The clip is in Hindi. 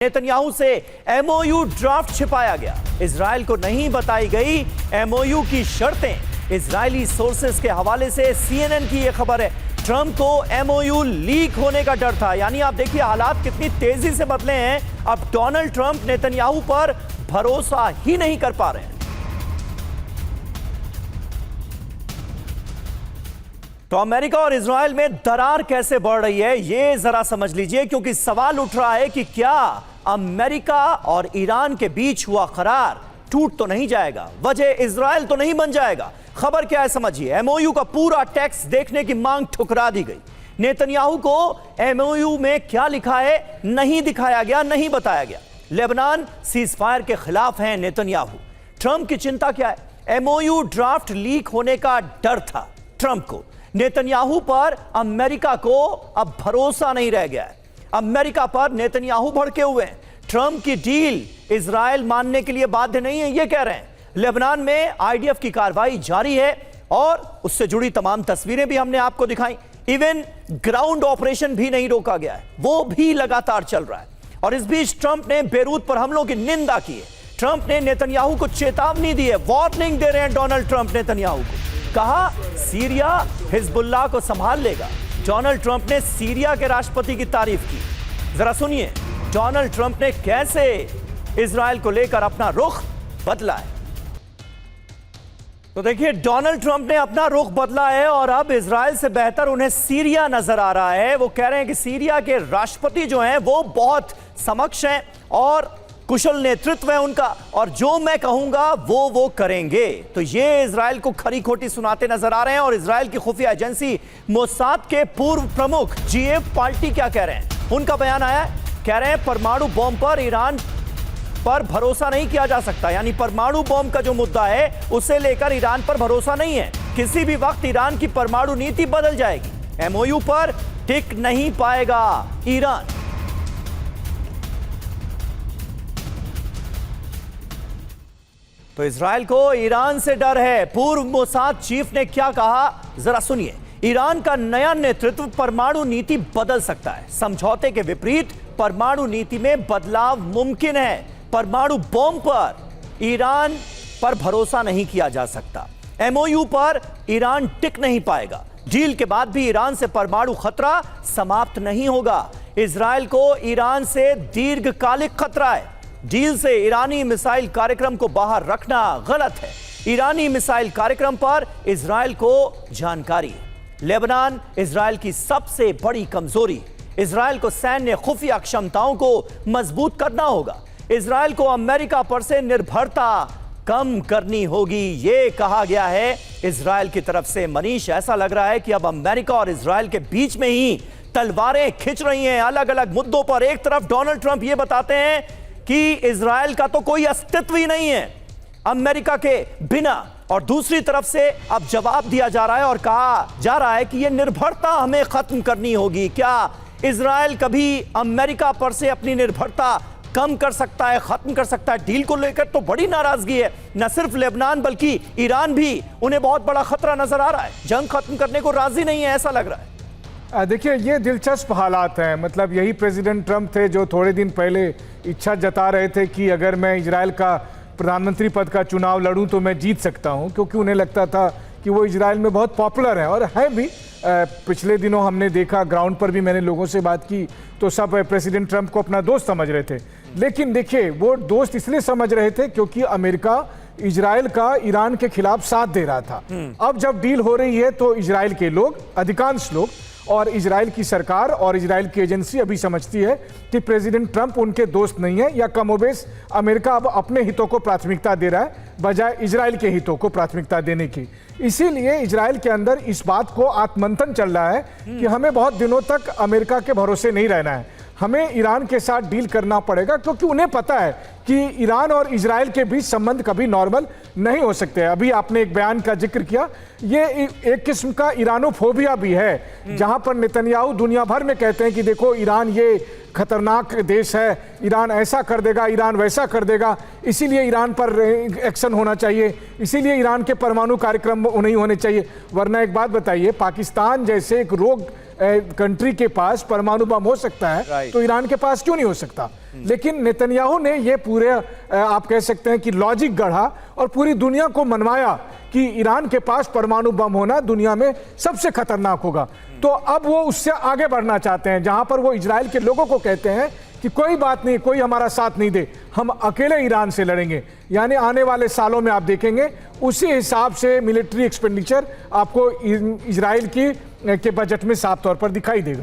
नेतन्याहू से एमओयू ड्राफ्ट छिपाया गया। इजराइल को नहीं बताई गई एमओयू की शर्तें। इजरायली सोर्सेस के हवाले से सीएनएन की यह खबर है। ट्रंप को एमओयू लीक होने का डर था। यानी आप देखिए हालात कितनी तेजी से बदले हैं। अब डोनाल्ड ट्रंप नेतन्याहू पर भरोसा ही नहीं कर पा रहे हैं। तो अमेरिका और इजराइल में दरार कैसे बढ़ रही है ये जरा समझ लीजिए, क्योंकि सवाल उठ रहा है कि क्या अमेरिका और ईरान के बीच हुआ करार टूट तो नहीं जाएगा, वजह इजराइल तो नहीं बन जाएगा। खबर क्या है समझिए। एमओयू का पूरा टेक्स्ट देखने की मांग ठुकरा दी गई। नेतन्याहू को एमओयू में क्या लिखा है नहीं दिखाया गया, नहीं बताया गया। लेबनान सीजफायर के खिलाफ है नेतन्याहू। ट्रंप की चिंता क्या है? एमओयू ड्राफ्ट लीक होने का डर था ट्रंप को। नेतन्याहू पर अमेरिका को अब भरोसा नहीं रह गया है। अमेरिका पर नेतन्याहू भड़के हुए हैं। ट्रंप की डील इजराइल मानने के लिए बाध्य नहीं है, ये कह रहे हैं। लेबनान में आईडीएफ की कार्रवाई जारी है और उससे जुड़ी तमाम तस्वीरें भी हमने आपको दिखाई। इवन ग्राउंड ऑपरेशन भी नहीं रोका गया है, वो भी लगातार चल रहा है। और इस बीच ट्रंप ने बेरूत पर हमलों की निंदा की है। ट्रंप ने नेतन्याहू को चेतावनी दी है, वार्निंग दे रहे हैं डोनाल्ड ट्रंप नेतन्याहू को। कहा सीरिया हिजबुल्लाह को संभाल लेगा। डोनाल्ड ट्रंप ने सीरिया के राष्ट्रपति की तारीफ की। जरा सुनिए डोनाल्ड ट्रंप ने कैसे इजराइल को लेकर अपना रुख बदला है। तो देखिए डोनाल्ड ट्रंप ने अपना रुख बदला है और अब इजराइल से बेहतर उन्हें सीरिया नजर आ रहा है। वो कह रहे हैं कि सीरिया के राष्ट्रपति जो हैं वो बहुत समक्ष हैं और कुशल नेतृत्व है उनका, और जो मैं कहूंगा वो करेंगे। तो ये इजराइल को खरी खोटी सुनाते नजर आ रहे हैं। और इजराइल की खुफिया एजेंसी मोसाद के पूर्व प्रमुख जीएफ पाल्टी क्या कह रहे हैं, उनका बयान आया है। कह रहे हैं परमाणु बॉम्ब पर ईरान पर भरोसा नहीं किया जा सकता। यानी परमाणु बॉम्ब का जो मुद्दा है उसे लेकर ईरान पर भरोसा नहीं है। किसी भी वक्त ईरान की परमाणु नीति बदल जाएगी। एमओयू पर टिक नहीं पाएगा ईरान। तो इजराइल को ईरान से डर है। पूर्व मोसाद चीफ ने क्या कहा जरा सुनिए। ईरान का नया नेतृत्व परमाणु नीति बदल सकता है। समझौते के विपरीत परमाणु नीति में बदलाव मुमकिन है। परमाणु बॉम्ब पर ईरान पर भरोसा नहीं किया जा सकता। एमओयू पर ईरान टिक नहीं पाएगा। डील के बाद भी ईरान से परमाणु खतरा समाप्त नहीं होगा। इजराइल को ईरान से दीर्घकालिक खतरा है। डील से ईरानी मिसाइल कार्यक्रम को बाहर रखना गलत है। ईरानी मिसाइल कार्यक्रम पर इजराइल को जानकारी है। लेबनान इजराइल की सबसे बड़ी कमजोरी। इजराइल को सैन्य खुफिया क्षमताओं को मजबूत करना होगा। इजराइल को अमेरिका पर से निर्भरता कम करनी होगी, ये कहा गया है इजराइल की तरफ से। मनीष, ऐसा लग रहा है कि अब अमेरिका और इजराइल के बीच में ही तलवारें खिंच रही हैं अलग अलग मुद्दों पर। एक तरफ डोनाल्ड ट्रंप ये बताते हैं कि इजराइल का तो कोई अस्तित्व ही नहीं है अमेरिका के बिना, और दूसरी तरफ से अब जवाब दिया जा रहा है और कहा जा रहा है कि यह निर्भरता हमें खत्म करनी होगी। क्या इजराइल कभी अमेरिका पर से अपनी निर्भरता कम कर सकता है, खत्म कर सकता है? डील को लेकर तो बड़ी नाराजगी है। न सिर्फ लेबनान बल्कि ईरान भी उन्हें बहुत बड़ा खतरा नजर आ रहा है। जंग खत्म करने को राजी नहीं है ऐसा लग रहा है। देखिए ये दिलचस्प हालात हैं। मतलब यही प्रेसिडेंट ट्रंप थे जो थोड़े दिन पहले इच्छा जता रहे थे कि अगर मैं इजराइल का प्रधानमंत्री पद का चुनाव लड़ूं तो मैं जीत सकता हूं, क्योंकि उन्हें लगता था कि वो इजराइल में बहुत पॉपुलर है और है भी। पिछले दिनों हमने देखा, ग्राउंड पर भी मैंने लोगों से बात की तो सब प्रेसिडेंट ट्रंप को अपना दोस्त समझ रहे थे। लेकिन देखिए वो दोस्त इसलिए समझ रहे थे क्योंकि अमेरिका इजराइल का ईरान के खिलाफ साथ दे रहा था। अब जब डील हो रही है तो इजराइल के लोग, अधिकांश लोग और इजराइल की सरकार और इजराइल की एजेंसी अभी समझती है कि प्रेसिडेंट ट्रंप उनके दोस्त नहीं है, या कमोबेश अमेरिका अब अपने हितों को प्राथमिकता दे रहा है बजाय इजराइल के हितों को प्राथमिकता देने की। इसीलिए इजराइल के अंदर इस बात को आत्ममंथन चल रहा है कि हमें बहुत दिनों तक अमेरिका के भरोसे नहीं रहना है, हमें ईरान के साथ डील करना पड़ेगा, क्योंकि उन्हें पता है कि ईरान और इजराइल के बीच संबंध कभी नॉर्मल नहीं हो सकते। अभी आपने एक बयान का जिक्र किया, ये एक किस्म का ईरानोफोबिया भी है, जहां पर नेतन्याहू दुनिया भर में कहते हैं कि देखो ईरान ये खतरनाक देश है, ईरान ऐसा कर देगा, ईरान वैसा कर देगा, इसीलिए ईरान पर एक्शन होना चाहिए, इसीलिए ईरान के परमाणु कार्यक्रम नहीं होने चाहिए। वरना एक बात बताइए, पाकिस्तान जैसे एक रोग कंट्री के पास परमाणु बम हो सकता है, Right. तो ईरान के पास क्यों नहीं हो सकता? लेकिन नेतन्याहू ने ये पूरे आप कह सकते हैं कि लॉजिक गढ़ा और पूरी दुनिया को मनवाया कि ईरान के पास परमाणु बम होना दुनिया में सबसे खतरनाक होगा। तो अब वो उससे आगे बढ़ना चाहते हैं, जहां पर वो इजराइल के लोगों को कहते हैं कि कोई बात नहीं, कोई हमारा साथ नहीं दे, हम अकेले ईरान से लड़ेंगे। यानी आने वाले सालों में आप देखेंगे उसी हिसाब से मिलिट्री एक्सपेंडिचर आपको इजराइल के बजट में साफ तौर पर दिखाई देगा।